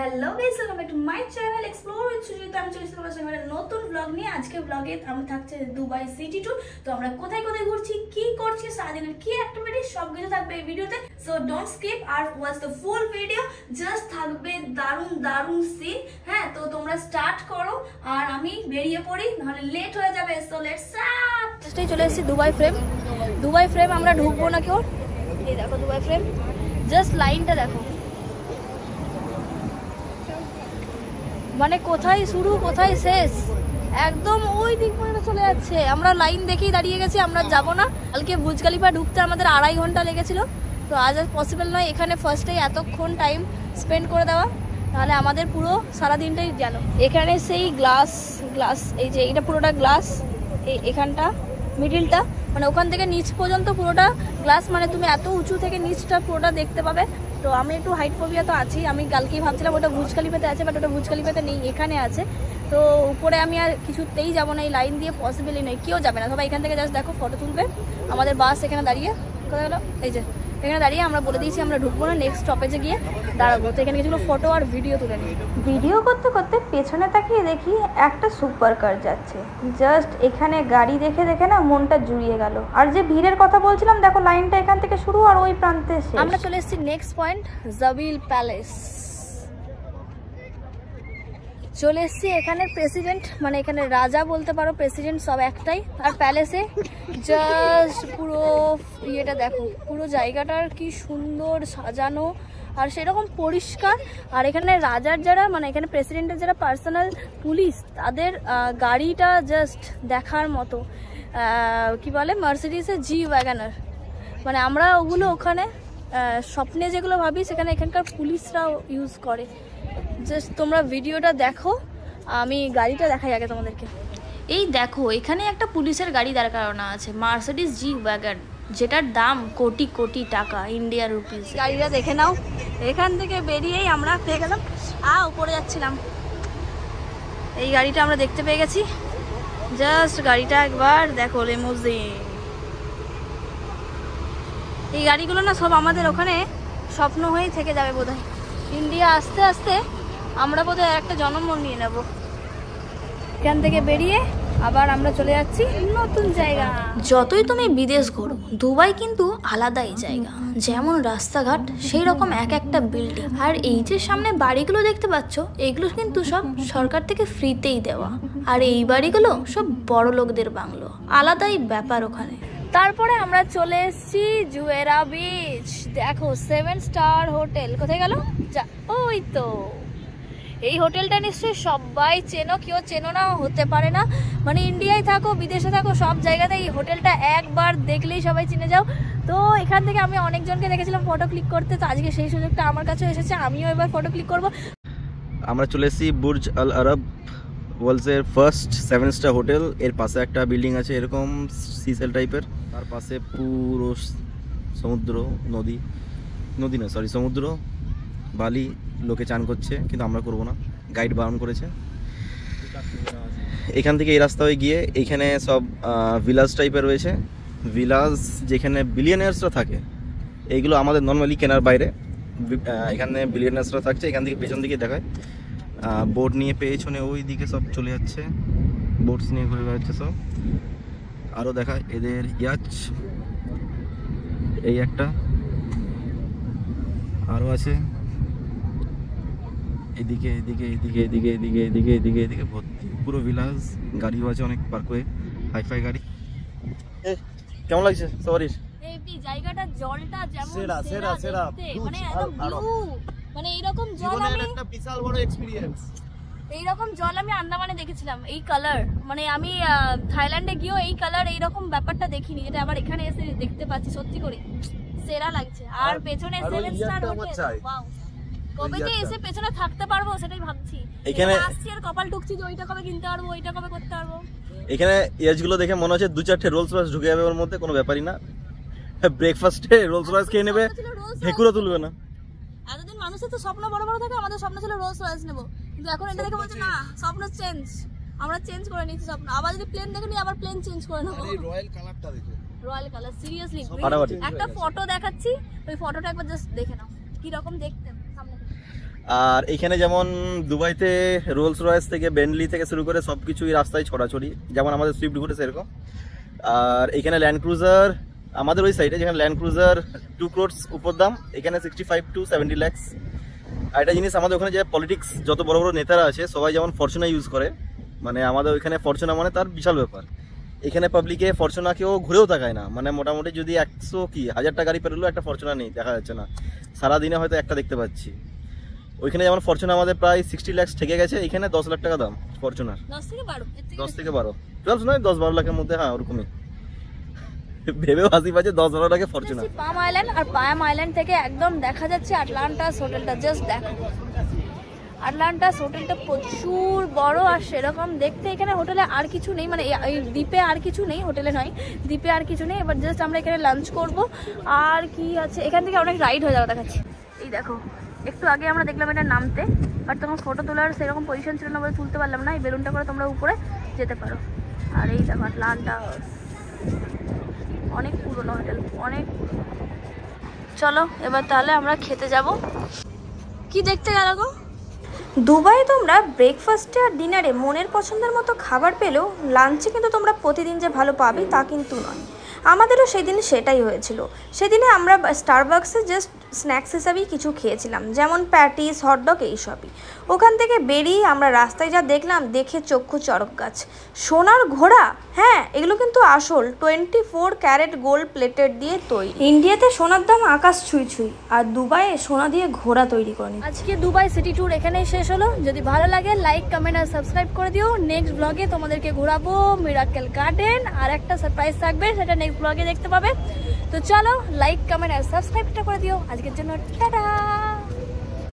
Hello guys, welcome back to my channel explore with Sujit. আমি চলেছি তোমার সঙ্গে একটা নতুন ব্লগ নিয়ে। আজকে ব্লগে আমরা থাকছে দুবাই সিটি ট্যুর। তো আমরা কোথায় কোথায় ঘুরছি, কি করছি, সারাদিনের কি অ্যাক্টিভিটি সব কিছু থাকবে এই ভিডিওতে। সো ডোন্ট স্কিপ আর watch the full video. Just থাকবে দারুণ দারুণ সিন। হ্যাঁ, তো তোমরা স্টার্ট করো আর আমি বেরিয়ে পড়ি, নাহলে লেট হয়ে যাবে। So let's start. জাস্টই চলে এসেছি দুবাই ফ্রেম। দুবাই ফ্রেম আমরা ঢুকবো না কেউ। এই দেখো দুবাই ফ্রেম, জাস্ট লাইনটা দেখো, মানে কোথায় শুরু কোথায় শেষ, একদম ওই দিক পর্যন্ত চলে যাচ্ছে। আমরা লাইন দেখেই দাঁড়িয়ে গেছি, আমরা যাব না। কালকে বুর্জ খলিফা ঢুকতে আমাদের 2.5 ঘন্টা লেগেছিল, তো আজ আর পসিবল নয় এখানে ফার্স্টেই এতক্ষণ টাইম স্পেন্ড করে দেওয়া, তাহলে আমাদের পুরো সারাদিনটাই গেল। এখানে সেই গ্লাস এই যে এইটা পুরোটা গ্লাস, এখানটা মিডিলটা, মানে ওখান থেকে নিচ পর্যন্ত পুরোটা গ্লাস, মানে তুমি এত উঁচু থেকে নিচটা পুরোটা দেখতে পাবে। তো আমি একটু হাইট ফোবিয়া তো আছি, আমি কালকেই ভাবছিলাম ওটা বুর্জ খলিফাতে আছে, বাট ওটা বুর্জ খলিফাতে নেই, এখানে আছে। তো উপরে আমি আর কিছুতেই যাবো না, এই লাইন দিয়ে পসিবলই নেই, কেউ যাবে না। সবাই এখান থেকে জাস্ট দেখো ফটো তুলবে। আমাদের বাস এখানে দাঁড়িয়ে, কোথায় গেলো, এই যে এখানে দাঁড়িয়ে আমরা বলে দিয়েছি আমরা ঢুকবো না, নেক্সট স্টপেজে গিয়ে দাঁড়াবো। তো এখানে কিছুগুলো ফটো আর ভিডিও তুলে নিই। ভিডিও করতে করতে পেছনে তাকিয়ে দেখি একটা সুপার কার যাচ্ছে। জাস্ট এখানে গাড়ি দেখে দেখে না মনটা জুড়িয়ে গেল। আর যে ভিড়ের কথা বলছিলাম, দেখো লাইনটা এখান থেকে শুরু আর ওই প্রান্তে শেষ। আমরা চলে এসেছি নেক্সট পয়েন্ট, জাবিল প্যালেস। চলে এসেছি এখানের প্রেসিডেন্ট, মানে এখানে রাজা বলতে পারো, প্রেসিডেন্ট সব একটাই। আর প্যালেসে জাস্ট পুরো ইয়েটা দেখো, পুরো জায়গাটার কি সুন্দর সাজানো আর সেরকম পরিষ্কার। আর এখানে রাজার যারা, মানে এখানে প্রেসিডেন্টের যারা পার্সোনাল পুলিশ, তাদের গাড়িটা জাস্ট দেখার মতো। কি বলে, মার্সিডিসের জি ওয়াগনার, মানে আমরা ওগুলো ওখানে স্বপ্নে যেগুলো ভাবি, সেখানে এখানকার পুলিশরাও ইউজ করে। জাস্ট তোমরা ভিডিওটা দেখো, আমি গাড়িটা দেখাই আগে তোমাদেরকে। এই দেখো, এখানে একটা পুলিশের গাড়ি দাঁড় করানো আছে, মার্সিডিস জি ওয়াগন, যেটার দাম কোটি কোটি টাকা, ইন্ডিয়ান রুপিস। গাড়িটা দেখে নাও। এখান থেকে বেরিয়েই আমরা পেয়ে গেলাম, উপরে যাচ্ছিলাম, এই গাড়িটা আমরা দেখতে পেয়ে গেছি। জাস্ট গাড়িটা একবার দেখো, লিমুজিন। এই গাড়িগুলো না সব আমাদের ওখানে স্বপ্ন হয়েই থেকে যাবে বোধহয়। ইন্ডিয়া আস্তে আস্তে আমরা বোধহয় একটা জন্ম নিয়ে নেব। এখান থেকে বেরিয়ে আবার আমরা চলে যাচ্ছি নতুন জায়গা। যতই তুমি বিদেশ ঘোরো, দুবাই কিন্তু আলাদাই জায়গা। যেমন রাস্তাঘাট, সেই রকম এক একটা বিল্ডিং। আর এই যে সামনে বাড়িগুলো দেখতে পাচ্ছ, এগুলো কিন্তু সব সরকার থেকে ফ্রিতেই দেওয়া। আর এই বাড়িগুলো সব বড় লোকদের বাংলো, আলাদাই ব্যাপার ওখানে। তারপরে আমরা চলে এসেছি জুয়েরা বিচ। দেখো 7 স্টার হোটেল। কোথায় গেল যা, ওই তো এই হোটেলটা নিশ্চয়ই সবাই চেনো, কেউ চেনো না হতে পারে না। মানে ইন্ডিয়ায় থাকো, বিদেশে থাকো, সব জায়গাতে এই হোটেলটা একবার দেখলেই সবাই চিনে যাও। তো এখান থেকে আমি অনেকজনকে দেখেছিলাম ফটো ক্লিক করতে, তো আজকে সেই সুযোগটা আমার কাছে এসেছে, আমিও এবার ফটো ক্লিক করব। আমরা চলে এসেছি বুর্জ আল আরব, ওয়ার্ল্ডসের ফার্স্ট 7 স্টার হোটেল। এর পাশে একটা বিল্ডিং আছে এরকম সিসেল টাইপের, তার পাশে পুরো সমুদ্র, নদী না সরি সমুদ্র, বালি, লোকে চান করছে, কিন্তু আমরা করবো না, গাইড বারণ করেছে। এখান থেকে এই রাস্তা হয়ে গিয়ে এইখানে সব ভিলাজ টাইপের রয়েছে, ভিলাজ যেখানে বিলিয়নার্সরা থাকে। এইগুলো আমাদের নর্মালি কেনার বাইরে, এখানে বিলিয়নার্সরা থাকছে। এখান থেকে পেছন দিকে দেখায় বোট নিয়ে পেছনে ওই দিকে সব চলে যাচ্ছে, বোটস নিয়ে ঘুরে বেড়াচ্ছে সব। আরও দেখায় এদের ইয়াচ, এই একটা আরও আছে, এদিকে এদিকে এদিকে এদিকে এদিকে এদিকে এদিকে এদিকে ভর্তি পুরো ভিলাজ। গাড়িও আছে অনেক, পার্কওয়ে, হাইফাই গাড়ি। কেমন লাগছে সবারই? এই জায়গাটা, জলটা যেমন সেরা সেরা সেরা, মানে একদম ব্লু, মানে এইরকম জল আমি একটা বিশাল বড় এক্সপেরিয়েন্স। এইরকম জল আমি আন্দামানে দেখেছিলাম, এই কালার, মানে আমি থাইল্যান্ডে গিয়েও এই কালার এইরকম ব্যাপারটা দেখিনি, যেটা আবার এখানে এসে দেখতে পাচ্ছি। সত্যি করে সেরা লাগছে। আর পেছনে 7 স্টার হোটেল, ওয়াও। কবে যে এসে পেছনে থাকতে পারবো সেটাই ভাবছি। এখানে আসছি আর কপাল টুকছি যে ওইটা কবে কিনতে পারবো, ওইটা কবে করতে পারবো। এখানে এজগুলো দেখে মনে হচ্ছে 2-4টে রোলস রয়েস ঢুকে যাবে ওর মধ্যে, কোনো ব্যাপারই না। ব্রেকফাস্টে রোলস রয়েস খেয়ে নেবে, হেকুরও তুলবে না। এতদিন মানুষের তো স্বপ্ন বড় বড় থাকে, আমাদের স্বপ্ন ছিল রোলস রয়েস নেবো, কিন্তু এখন এটা দেখে বলছে না, স্বপ্ন চেঞ্জ, আমরা চেঞ্জ করে নিচ্ছি স্বপ্ন। আবার যদি প্লেন দেখে নিই, আবার প্লেন চেঞ্জ করে নেবো। রয়্যাল কালারটা দেখো, রয়্যাল কালার, সিরিয়াসলি। একটা ফটো দেখাচ্ছি, ওই ফটোটা একবার জাস্ট দেখে নাও কি রকম দেখতে সামনে। আর এখানে যেমন দুবাইতে রোলস রয়েস থেকে বেন্টলি থেকে শুরু করে সব কিছুই রাস্তায় ছড়াছড়ি, যেমন আমাদের সুইফট ঘুরে সেরকম। আর এখানে ল্যান্ড ক্রুজার, আমাদের ওই সাইডে যেখানে ল্যান্ড ক্রুজার 2 crores উপর দাম, এখানে 65 to 70 lakhs। আর একটা জিনিস, আমাদের ওখানে যে পলিটিক্স যত বড় বড় নেতারা আছে সবাই যেমন ফরচুনা ইউজ করে, মানে আমাদের ওইখানে ফরচুনা মানে তার বিশাল ব্যাপার। এখানে পাবলিকে ফরচুনা কেউ ঘুরেও তাকায় না, মানে মোটামুটি যদি 100 কি 1000টা গাড়ি পেরোলেও একটা ফরচুনা নেই, দেখা যাচ্ছে না। সারাদিনে হয়তো একটা দেখতে পাচ্ছি। ওইখানে যেমন ফরচুনা আমাদের প্রায় 60 lakhs ঠেকে গেছে, এখানে 10 লাখ টাকা দাম ফরচুনার। 10 থেকে 12, 10 থেকে 12, 12 নয় 10-12 লাখের মধ্যে, হ্যাঁ ওরকমই। ভেবেও হাসি পাচ্ছে 10-12 লাখে ফরচুনার। পাম আইল্যান্ড, আর পাম আইল্যান্ড থেকে একদম দেখা যাচ্ছে আটলান্টাস হোটেলটা। জাস্ট দেখো, আটলান্টাস হোটেলটা প্রচুর বড়, আর সেরকম দেখতে এখানে হোটেলে আর কিছু নেই, মানে এই দ্বীপে আর কিছু নেই, হোটেলে নয় দ্বীপে আর কিছু নেই। এবার জাস্ট আমরা এখানে লাঞ্চ করব। আর কি আছে এখান থেকে, অনেক রাইড হয়ে যাবে দেখাচ্ছি। এই দেখো, একটু আগে আমরা দেখলাম এটা নামতে, বাট তোমার ফটো তোলার সেরকম পজিশন ছিল না বলে তুলতে পারলাম না। এই বেলুনটা করে তোমরা উপরে যেতে পারো। আর এই দেখো আটলান্টাস, অনেক পুরনো হোটেল, অনেক। চলো এবার তাহলে আমরা খেতে যাব। কি দেখতে গেল গো? দুবাই তোমরা ব্রেকফাস্টে আর ডিনারে মনের পছন্দের মতো খাবার পেলেও লাঞ্চে কিন্তু তোমরা প্রতিদিন যে ভালো পাবে তা কিন্তু নয়। আমাদেরও সেদিন সেটাই হয়েছিল। সেদিনে আমরা স্টারবাক্সে জাস্ট স্ন্যাক্স হিসাবেই কিছু খেয়েছিলাম, যেমন প্যাটিস, হটডগ এইসবই। ওখান থেকে বেরিয়ে আমরা রাস্তায় যা দেখলাম, দেখে চক্ষু চড়ক গাছ। সোনার ঘোড়া, হ্যাঁ এগুলো কিন্তু আসল 24 ক্যারেট গোল্ড প্লেটেড দিয়ে তৈরি। ইন্ডিয়াতে সোনার দাম আকাশ ছুঁই ছুঁই, আর দুবাইয়ে সোনা দিয়ে ঘোড়া তৈরি করে। আজকে দুবাই সিটি ট্যুর এখানেই শেষ হলো। যদি ভালো লাগে লাইক, কমেন্ট আর সাবস্ক্রাইব করে দিও। নেক্সট ব্লগে তোমাদেরকে ঘোরাবো মিরাকেল গার্ডেন, আর একটা সারপ্রাইজ থাকবে, সেটা নেক্সট ব্লগে দেখতে পাবে। তো চলো লাইক, কমেন্ট আর সাবস্ক্রাইবটা করে দিও। আজকের জন্য টাটা।